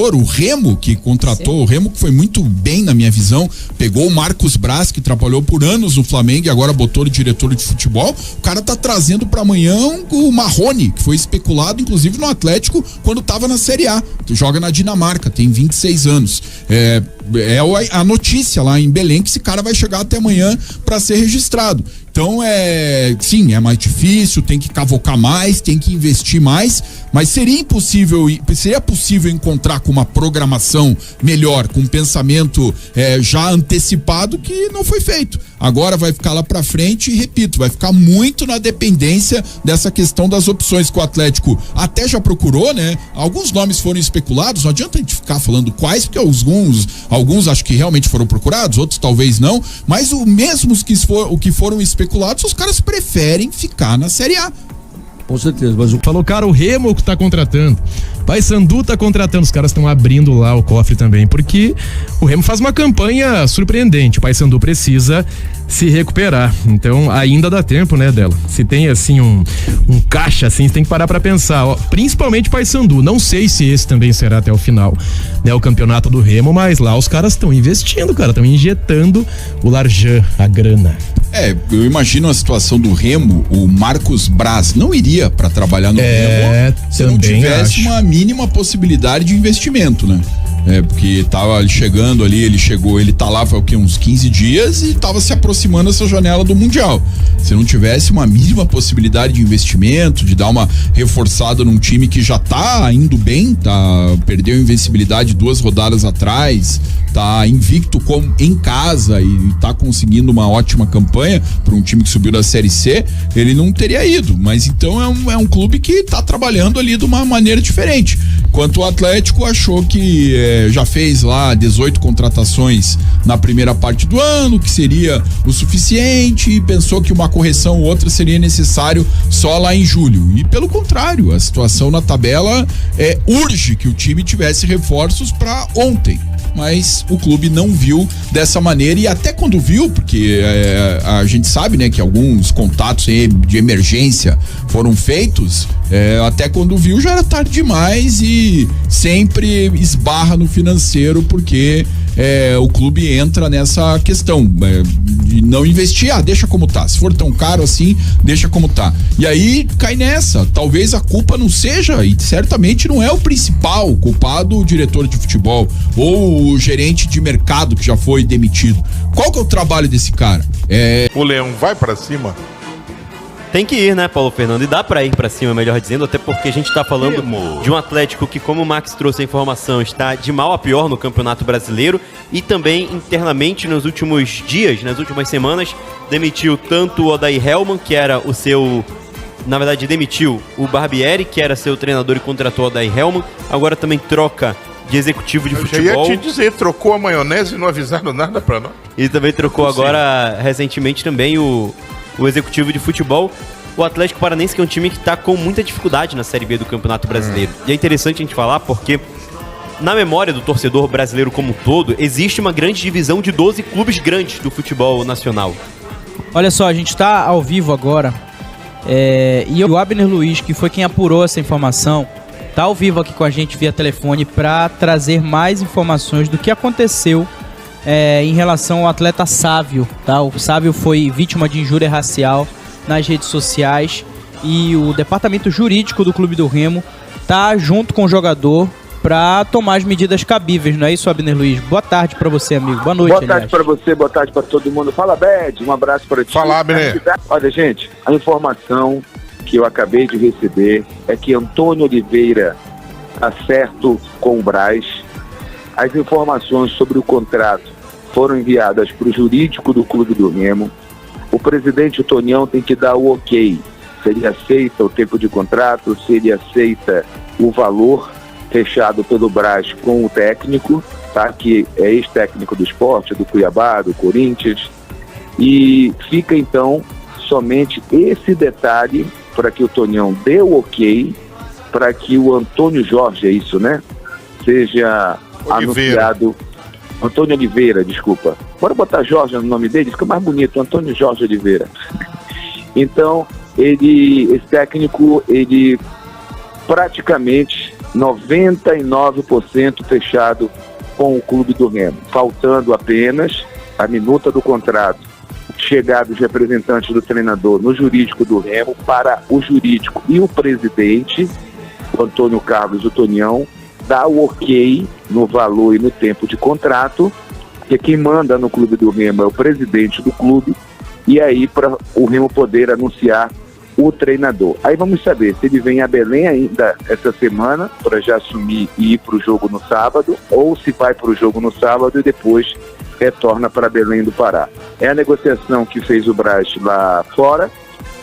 treinador, o Remo, que contratou, o Remo que foi muito bem na minha visão, pegou o Marcos Braz, que trabalhou por anos no Flamengo e agora botou ele diretor de futebol. O cara tá trazendo pra amanhã o Marrone, que foi especulado inclusive no Atlético quando tava na Série A, que joga na Dinamarca, tem 26 anos. É a notícia lá em Belém que esse cara vai chegar até amanhã pra ser registrado. Então sim, é mais difícil, tem que cavocar mais, tem que investir mais, mas seria possível encontrar com uma programação melhor, com um pensamento já antecipado, que não foi feito. Agora vai ficar lá pra frente e, repito, vai ficar muito na dependência dessa questão das opções que o Atlético até já procurou, né? Alguns nomes foram especulados, não adianta a gente ficar falando quais, porque alguns acho que realmente foram procurados, outros talvez não, mas mesmos que foram especulados, os caras preferem ficar na Série A. Com certeza, mas falou, cara, o Remo que tá contratando, Paysandu tá contratando, os caras estão abrindo lá o cofre também, porque o Remo faz uma campanha surpreendente, o Paysandu precisa se recuperar, então ainda dá tempo, né, Dela? Se tem assim um caixa assim, você tem que parar pra pensar, ó, principalmente Paysandu, não sei se esse também será até o final, né, o campeonato do Remo, mas lá os caras estão investindo, cara, estão injetando o Larjan, a grana. Eu imagino a situação do Remo, o Marcos Braz não iria para trabalhar no Remo se não tivesse uma mínima possibilidade de investimento, né? Porque tava chegando ali, ele tá lá há uns 15 dias e tava se aproximando essa janela do Mundial. Se não tivesse uma mínima possibilidade de investimento, de dar uma reforçada num time que já tá indo bem, perdeu a invencibilidade 2 rodadas atrás, tá invicto em casa e tá conseguindo uma ótima campanha para um time que subiu da Série C, ele não teria ido, mas então é um clube que tá trabalhando ali de uma maneira diferente. Enquanto o Atlético achou que já fez lá 18 contratações na primeira parte do ano, que seria o suficiente, e pensou que uma correção ou outra seria necessário só lá em julho. E pelo contrário, a situação na tabela urge que o time tivesse reforços para ontem. Mas o clube não viu dessa maneira, e até quando viu, porque a gente sabe, né, que alguns contatos de emergência foram feitos, até quando viu já era tarde demais e sempre esbarra no financeiro, porque o clube entra nessa questão de não investir, deixa como tá, se for tão caro assim, deixa como tá, e aí cai nessa. Talvez a culpa não seja, e certamente não é o principal culpado, o diretor de futebol ou o gerente de mercado que já foi demitido. Qual que é o trabalho desse cara? O Leão vai pra cima? Tem que ir, né, Paulo Fernando? E dá pra ir pra cima, melhor dizendo, até porque a gente tá falando de um Atlético que, como o Max trouxe a informação, está de mal a pior no Campeonato Brasileiro e também internamente nos últimos dias, nas últimas semanas, demitiu tanto o Odair Hellmann, que era o seu... Na verdade, demitiu o Barbieri, que era seu treinador, e contratou o Odair Hellmann. Agora também troca de executivo de futebol. Eu já ia te dizer, trocou a maionese e não avisaram nada pra nós. E também trocou agora, recentemente, também o executivo de futebol. O Atlético Paranaense, que é um time que está com muita dificuldade na Série B do Campeonato Brasileiro. E é interessante a gente falar porque, na memória do torcedor brasileiro como um todo, existe uma grande divisão de 12 clubes grandes do futebol nacional. Olha só, a gente está ao vivo agora, e o Abner Luiz, que foi quem apurou essa informação, está ao vivo aqui com a gente via telefone para trazer mais informações do que aconteceu em relação ao atleta Sávio, tá? O Sávio foi vítima de injúria racial nas redes sociais e o departamento jurídico do Clube do Remo tá junto com o jogador para tomar as medidas cabíveis, não é isso, Abner Luiz? Boa tarde para você, amigo. Boa noite, Boa tarde para você, boa tarde para todo mundo. Fala, Bed, um abraço para ti. Fala, Abner. Olha, gente, a informação que eu acabei de receber é que Antônio Oliveira está certo com o Braz. As informações sobre o contrato foram enviadas para o jurídico do Clube do Remo. O presidente Tonião tem que dar o ok, se ele aceita o tempo de contrato, se ele aceita o valor fechado pelo Braz com o técnico, tá? Que é ex-técnico do Sport, do Cuiabá, do Corinthians, e fica então somente esse detalhe para que o Tonião dê o ok, para que o Antônio Jorge, é isso, né? Seja anunciado. Antônio Oliveira, desculpa. Bora botar Jorge no nome dele, fica mais bonito, Antônio Jorge Oliveira. Então, esse técnico, ele praticamente 99% fechado com o clube do Remo, faltando apenas a minuta do contrato, chegar dos representantes do treinador no jurídico do Remo para o jurídico e o presidente, o Antônio Carlos, o Tonião, dar o ok no valor e no tempo de contrato, porque quem manda no clube do Remo é o presidente do clube, e aí para o Remo poder anunciar o treinador. Aí vamos saber se ele vem a Belém ainda essa semana para já assumir e ir para o jogo no sábado, ou se vai para o jogo no sábado e depois retorna para Belém do Pará. É a negociação que fez o Braz lá fora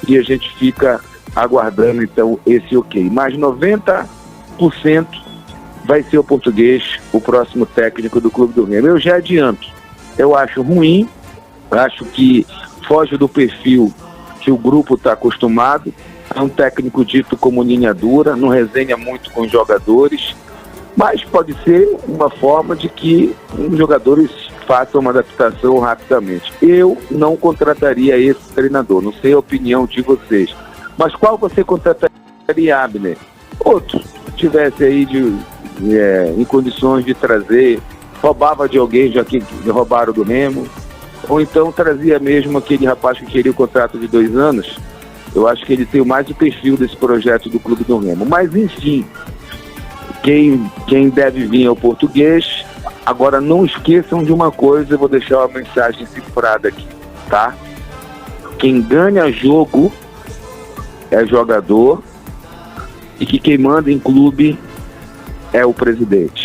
e a gente fica aguardando então esse ok. Mais 90% vai ser o português, o próximo técnico do clube do Remo. Eu já adianto, eu acho ruim, acho que foge do perfil que o grupo está acostumado. É um técnico dito como linha dura, não resenha muito com os jogadores, mas pode ser uma forma de que os jogadores façam uma adaptação rapidamente. Eu não contrataria esse treinador, não sei a opinião de vocês, mas qual você contrataria, Abner? Outro, que tivesse aí em condições de trazer, roubava de alguém já que roubaram do Remo, ou então trazia mesmo aquele rapaz que queria o contrato de 2 anos. Eu acho que ele tem mais o perfil desse projeto do clube do Remo. Mas enfim, quem deve vir é o português. Agora não esqueçam de uma coisa, eu vou deixar uma mensagem cifrada aqui, tá? Quem ganha jogo é jogador e que quem manda em clube é o presidente.